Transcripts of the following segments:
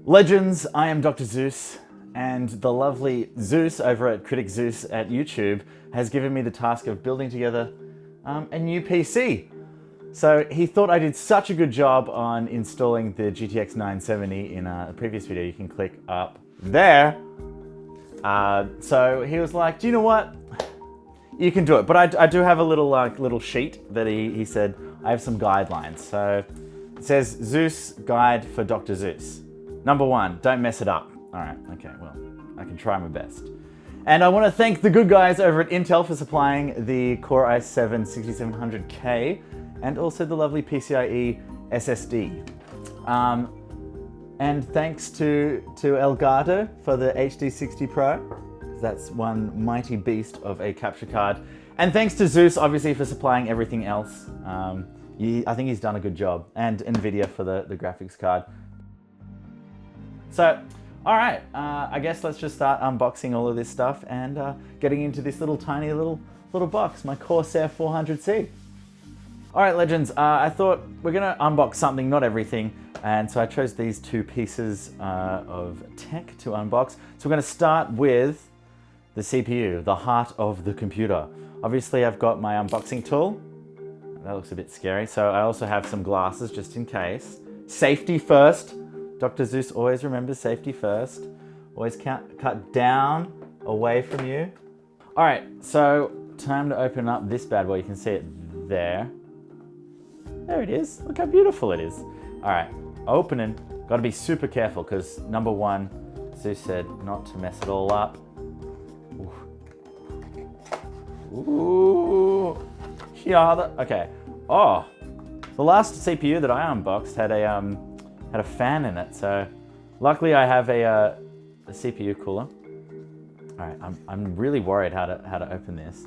Legends, I am Dr.Zeuz, and the lovely Zeus over at Critic Zeus at YouTube has given me the task of building together a new PC. So he thought I did such a good job on installing the GTX 970 in a previous video. You can click up there. So he was like, do you know what? You can do it. But I do have a little sheet that he said, I have some guidelines. So it says Zeus guide for Dr. Zeus. Number 1, don't mess it up. All right, okay, well, I can try my best. And I want to thank the good guys over at Intel for supplying the Core i7 6700K and also the lovely PCIe SSD. And thanks to Elgato for the HD60 Pro. That's one mighty beast of a capture card. And thanks to Zeus, obviously, for supplying everything else. I think he's done a good job. And NVIDIA for the graphics card. So, all right, I guess let's just start unboxing all of this stuff and getting into this tiny little box, my Corsair 400C. All right, Legends, I thought we're gonna unbox something, not everything, and so I chose these 2 pieces of tech to unbox. So we're gonna start with the CPU, the heart of the computer. Obviously, I've got my unboxing tool. That looks a bit scary. So I also have some glasses just in case. Safety first. Dr. Zeus always remembers safety first. Always cut down away from you. All right, so time to open up this bad boy. You can see it there. There it is. Look how beautiful it is. All right, opening. Got to be super careful because number 1, Zeus said not to mess it all up. Ooh. Yeah. Okay. Oh, the last CPU that I unboxed had a fan in it, so luckily I have a CPU cooler. All right, I'm really worried how to open this.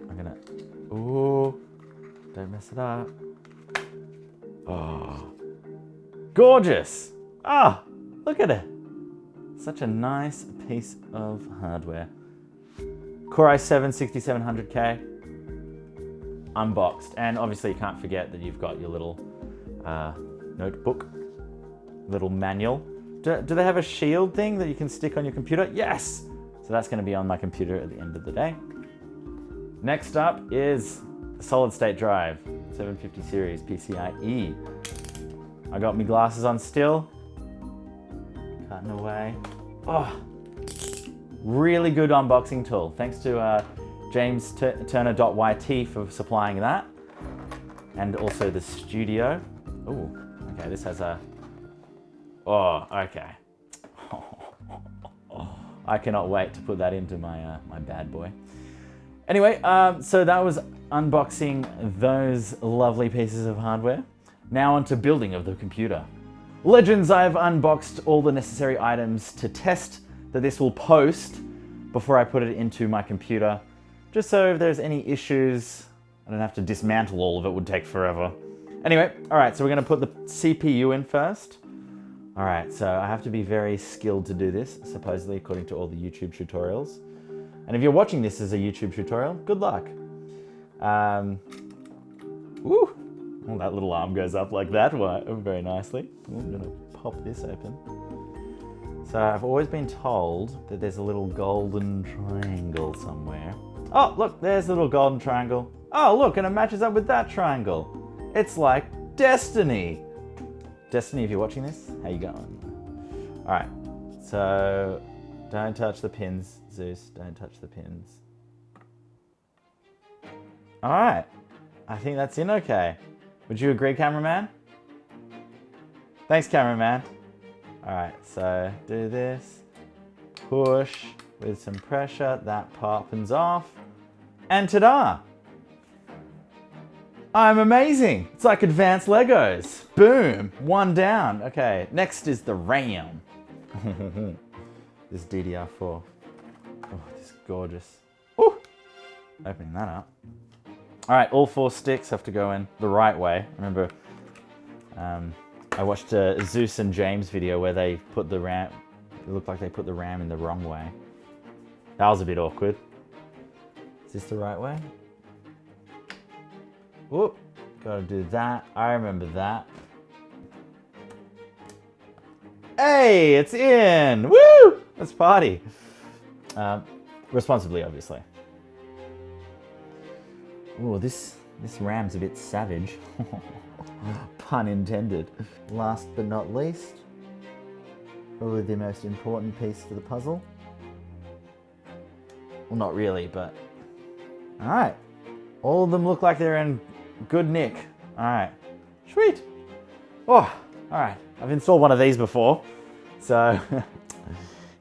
I'm gonna, ooh, don't mess it up. Oh, gorgeous! Ah, look at it. Such a nice piece of hardware. Core i7 6700K, unboxed, and obviously you can't forget that you've got your little notebook, little manual. Do they have a shield thing that you can stick on your computer? Yes! So that's going to be on my computer at the end of the day. Next up is the solid state drive, 750 series PCIe. I got my glasses on still, cutting away. Oh, really good unboxing tool. Thanks to James Turner.yt for supplying that. And also the studio. Ooh. Okay, this has a, oh, okay. I cannot wait to put that into my my bad boy. Anyway, so that was unboxing those lovely pieces of hardware. Now onto building of the computer. Legends, I've unboxed all the necessary items to test that this will post before I put it into my computer, just so if there's any issues, I don't have to dismantle all of it, would take forever. Anyway, all right, so we're gonna put the CPU in first. All right, so I have to be very skilled to do this, supposedly according to all the YouTube tutorials. And if you're watching this as a YouTube tutorial, good luck. Ooh, well, that little arm goes up like that, very nicely. I'm gonna pop this open. So I've always been told that there's a little golden triangle somewhere. Oh, look, there's a little golden triangle. Oh, look, and it matches up with that triangle. It's like Destiny. Destiny, if you're watching this, how you going? All right, so don't touch the pins, Zeus, don't touch the pins. All right, I think that's in okay. Would you agree, cameraman? Thanks, cameraman. All right, so do this, push with some pressure, that poppins off, and ta-da! I'm amazing. It's like advanced Legos. Boom, 1 down. Okay, next is the RAM. This DDR4. Oh, this is gorgeous. Ooh, opening that up. All right, all 4 sticks have to go in the right way. Remember, I watched a Zeus and James video where they put the RAM, it looked like they put the RAM in the wrong way. That was a bit awkward. Is this the right way? Whoop, Gotta do that. I remember that. Hey, it's in! Woo! Let's party. Responsibly, obviously. Ooh, this ram's a bit savage. Pun intended. Last but not least, probably the most important piece to the puzzle. Well, not really, but... Alright. All of them look like they're in good nick. Alright. Sweet. Oh, alright. I've installed one of these before, so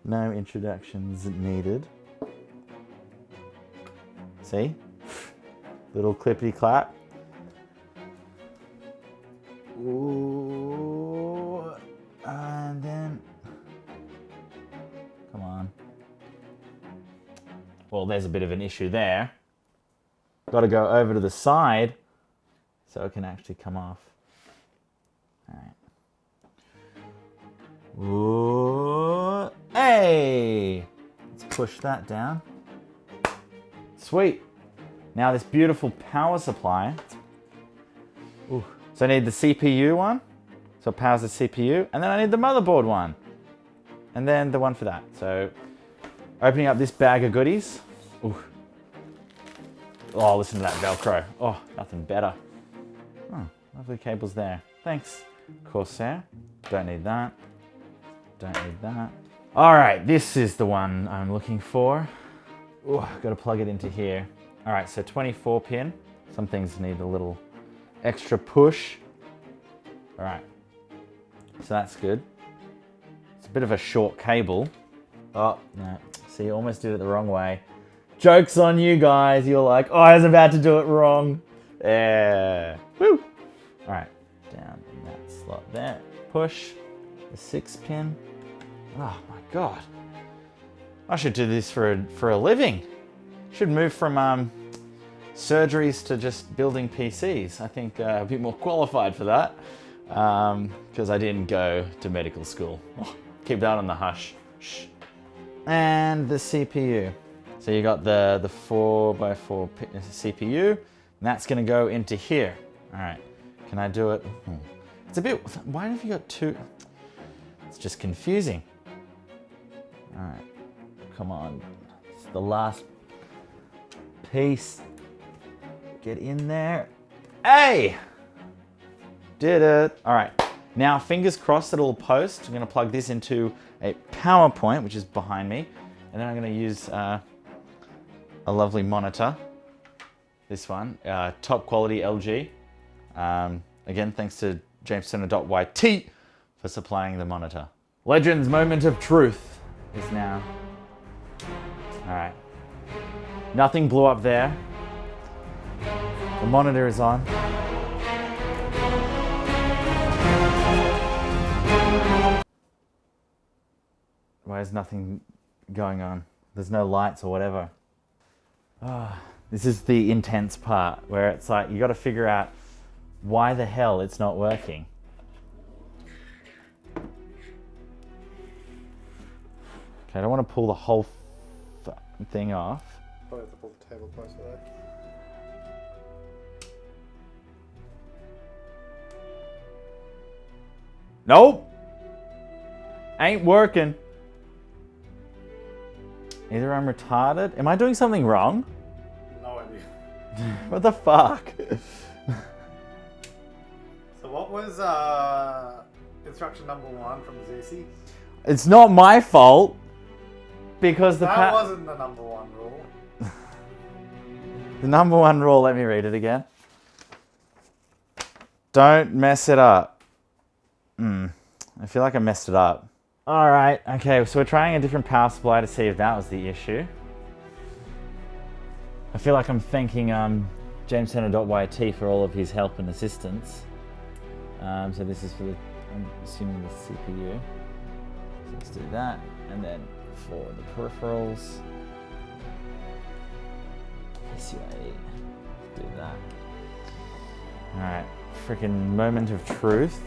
no introductions needed. See? Little clippity clap. Ooh. And then... Come on. Well, there's a bit of an issue there. Got to go over to the side so it can actually come off. Alright. Ooh. Hey! Let's push that down. Sweet. Now this beautiful power supply. Ooh. So I need the CPU one. So it powers the CPU. And then I need the motherboard one. And then the one for that. So opening up this bag of goodies. Ooh. Oh, listen to that Velcro. Oh, nothing better. Oh, lovely cables there. Thanks, Corsair. Don't need that. Don't need that. All right, this is the one I'm looking for. Oh, got to plug it into here. All right, so 24 pin. Some things need a little extra push. All right, so that's good. It's a bit of a short cable. Oh, no, see, almost did it the wrong way. Joke's on you guys. You're like, oh, I was about to do it wrong. Yeah. Woo. All right, down in that slot there. Push the 6 pin. Oh my God. I should do this for a living. Should move from surgeries to just building PCs. I think a bit more qualified for that because I didn't go to medical school. Oh, keep that on the hush. Shh. And the CPU. So you got the 4x4 CPU, and that's gonna go into here. All right, can I do it? It's a bit, why have you got two? It's just confusing. All right, come on. It's the last piece. Get in there. Hey! Did it. All right, now fingers crossed it'll post. I'm gonna plug this into a power point, which is behind me, and then I'm gonna use a lovely monitor. This one, top quality LG. Again, thanks to JamesTurner.yt for supplying the monitor. Legends moment of truth is now. All right. Nothing blew up there. The monitor is on. Why is nothing going on? There's no lights or whatever. Oh, this is the intense part where it's like you got to figure out why the hell it's not working. Okay, I don't want to pull the whole thing off. Probably have to pull the table closer though. Nope. Ain't working. Either I'm retarded. Am I doing something wrong? No idea. What the fuck? So what was instruction number 1 from Zeus? It's not my fault because That wasn't the number 1 rule. The number 1 rule, let me read it again. Don't mess it up. I feel like I messed it up. All right, okay, so we're trying a different power supply to see if that was the issue. I feel like I'm thanking JamesTurner.yt for all of his help and assistance. So this is for the, I'm assuming the CPU. So let's do that. And then for the peripherals, PCIe, do that. All right, freaking moment of truth.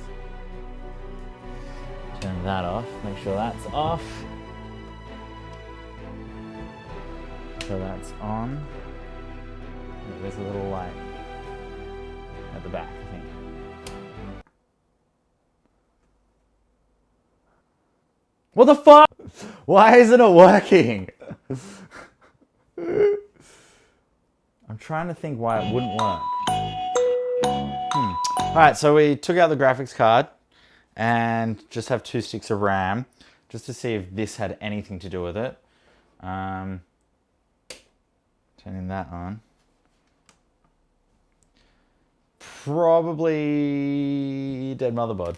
Turn that off, make sure that's off. So that's on. There's a little light. at the back, I think. What the fuck? Why isn't it working? I'm trying to think why it wouldn't work. Alright, so we took out the graphics card and just have 2 sticks of RAM just to see if this had anything to do with it. Turning that on. Probably dead motherboard.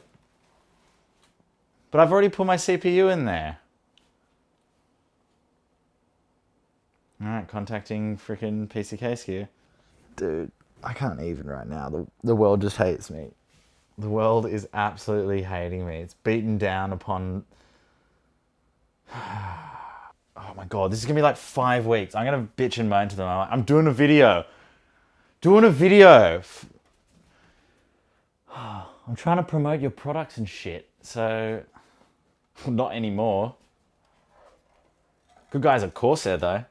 But I've already put my CPU in there. Alright, contacting freaking PC case here. Dude, I can't even right now. The world just hates me. The world is absolutely hating me. It's beaten down upon... Oh my god, this is gonna be like 5 weeks. I'm gonna bitch and moan to them. I'm like, I'm doing a video. Doing a video. I'm trying to promote your products and shit. So, not anymore. Good guys at Corsair though.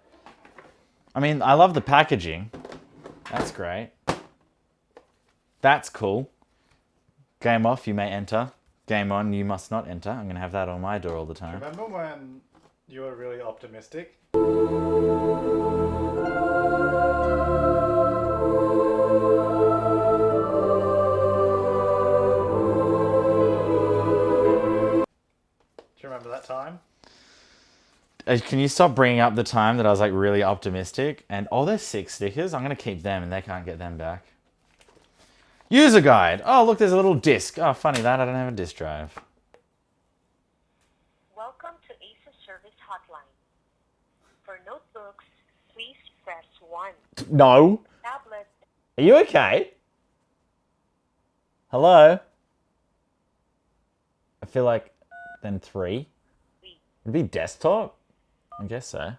I mean, I love the packaging. That's great. That's cool. Game off, you may enter. Game on, you must not enter. I'm gonna have that on my door all the time. Remember when you were really optimistic? Do you remember that time? Can you stop bringing up the time that I was like really optimistic? And oh, there's 6 stickers. I'm gonna keep them, and they can't get them back. User guide. Oh, look, there's a little disc. Oh, funny that I don't have a disc drive. Welcome to ASUS Service Hotline. For notebooks, please press 1. No. Tablet. Are you okay? Hello? I feel like then 3. It'd be desktop? I guess so.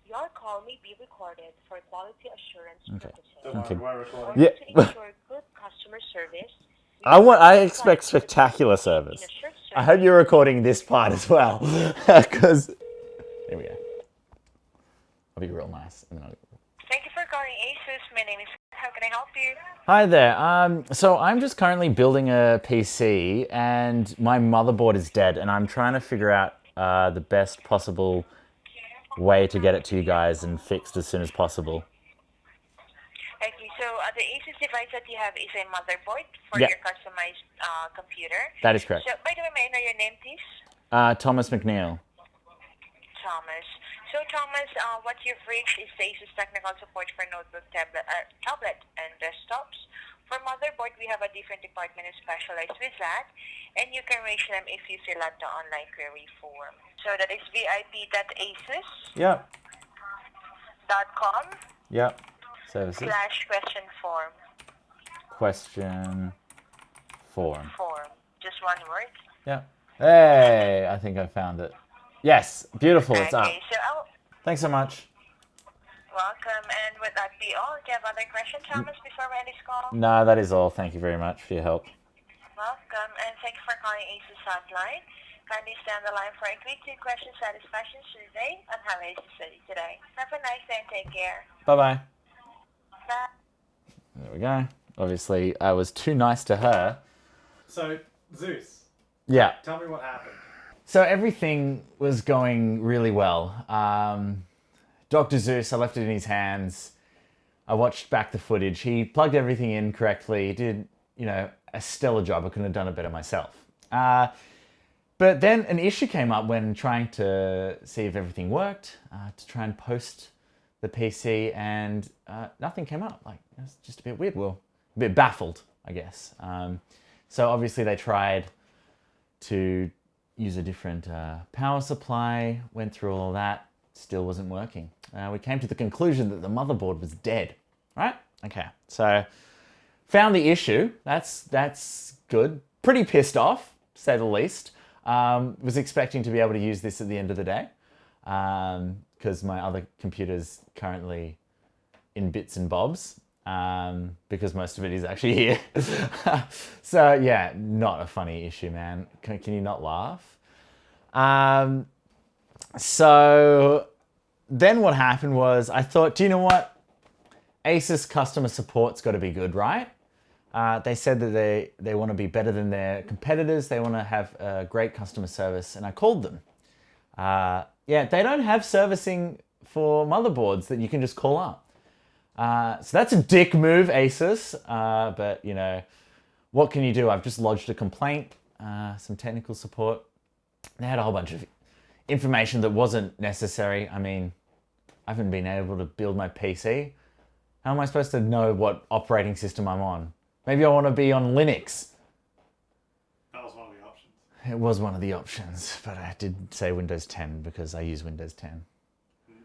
Your call may be recorded for quality assurance purposes. Don't Okay. worry, we're In recording. order Yeah. to ensure good customer service, I expect spectacular service. I hope you're recording this part as well. Because... There we go. I'll be real nice. And then I'll... Thank you for calling ASUS. My name is... How can I help you? Hi there. So I'm just currently building a PC and my motherboard is dead and I'm trying to figure out the best possible way to get it to you guys and fixed as soon as possible. Okay, so the ASUS device that you have is a motherboard for Yeah. your customized computer. That is correct. So, by the way, may I know your name, please? Thomas McNeil. Thomas. So, Thomas, what you've reached is the ASUS technical support for notebook, tablet, and desktops. For motherboard, we have a different department specialized with that, and you can reach them if you fill out the online query form. So that is Yep. vip.asus.com Yep. Services. /question form. Question form. Form. Just one word. Yep. Hey, I think I found it. Yes, beautiful. It's up. Okay, so I'll... Thanks so much. Welcome, and would that be all? Do you have other questions, Thomas, before we end this call? No, that is all. Thank you very much for your help. Welcome, and thank you for calling ASUS Hotline. Kindly stay on the line for a quick 2-question satisfaction survey on how ASUS studied today. Have a nice day and take care. Bye-bye. Bye. There we go. Obviously, I was too nice to her. So, Zeus, Yeah. tell me what happened. So everything was going really well. Dr.Zeuz, I left it in his hands. I watched back the footage. He plugged everything in correctly. He did, a stellar job. I couldn't have done it better myself. But then an issue came up when trying to see if everything worked, to try and post the PC, and nothing came up. Like, it was just a bit weird. Well, a bit baffled, I guess. So obviously they tried to use a different power supply, went through all of that, still wasn't working. We came to the conclusion that the motherboard was dead, right? Okay, so found the issue. That's good. Pretty pissed off, to say the least. Was expecting to be able to use this at the end of the day, because my other computer's currently in bits and bobs, because most of it is actually here. So yeah, not a funny issue, man. Can you not laugh? So then what happened was I thought, do you know what? Asus customer support's got to be good, right? They said that they want to be better than their competitors. They want to have great customer service, and I called them. Yeah, they don't have servicing for motherboards that you can just call up. So that's a dick move, Asus. But, you know, what can you do? I've just lodged a complaint, some technical support. They had a whole bunch of information that wasn't necessary. I mean, I haven't been able to build my PC. How am I supposed to know what operating system I'm on? Maybe I want to be on Linux. That was one of the options. It was one of the options, but I did say Windows 10 because I use Windows 10.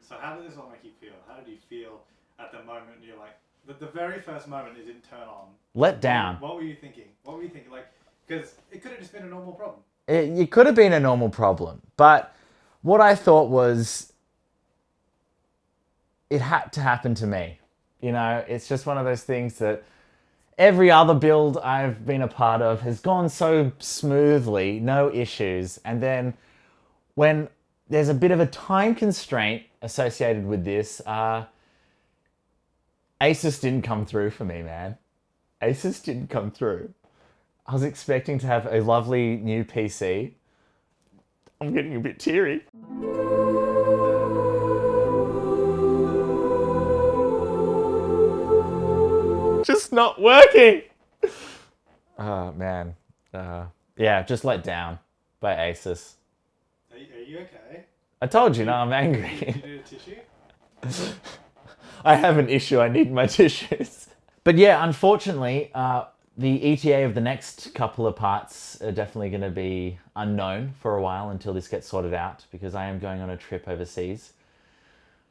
So how did this all make you feel? How did you feel at the moment you're like, the very first moment is in turn on? Let down. What were you thinking? What were you thinking? Like, because it could have just been a normal problem. It could have been a normal problem, but what I thought was it had to happen to me. You know, it's just one of those things that every other build I've been a part of has gone so smoothly, no issues. And then when there's a bit of a time constraint associated with this, Asus didn't come through for me, man. Asus didn't come through. I was expecting to have a lovely new PC. I'm getting a bit teary. Just not working. Oh, man. Yeah, just let down by Asus. Are you okay? I told you, now I'm angry. Did you do a tissue? I have an issue. I need my tissues. But yeah, unfortunately, the ETA of the next couple of parts are definitely going to be unknown for a while until this gets sorted out, because I am going on a trip overseas.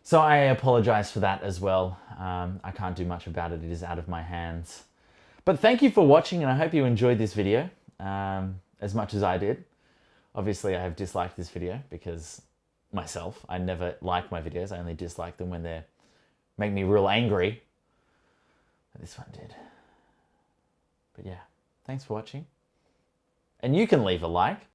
So I apologize for that as well. I can't do much about it. It is out of my hands. But thank you for watching, and I hope you enjoyed this video as much as I did. Obviously, I have disliked this video because myself, I never like my videos. I only dislike them when they make me real angry. But this one did. But yeah, thanks for watching. And you can leave a like.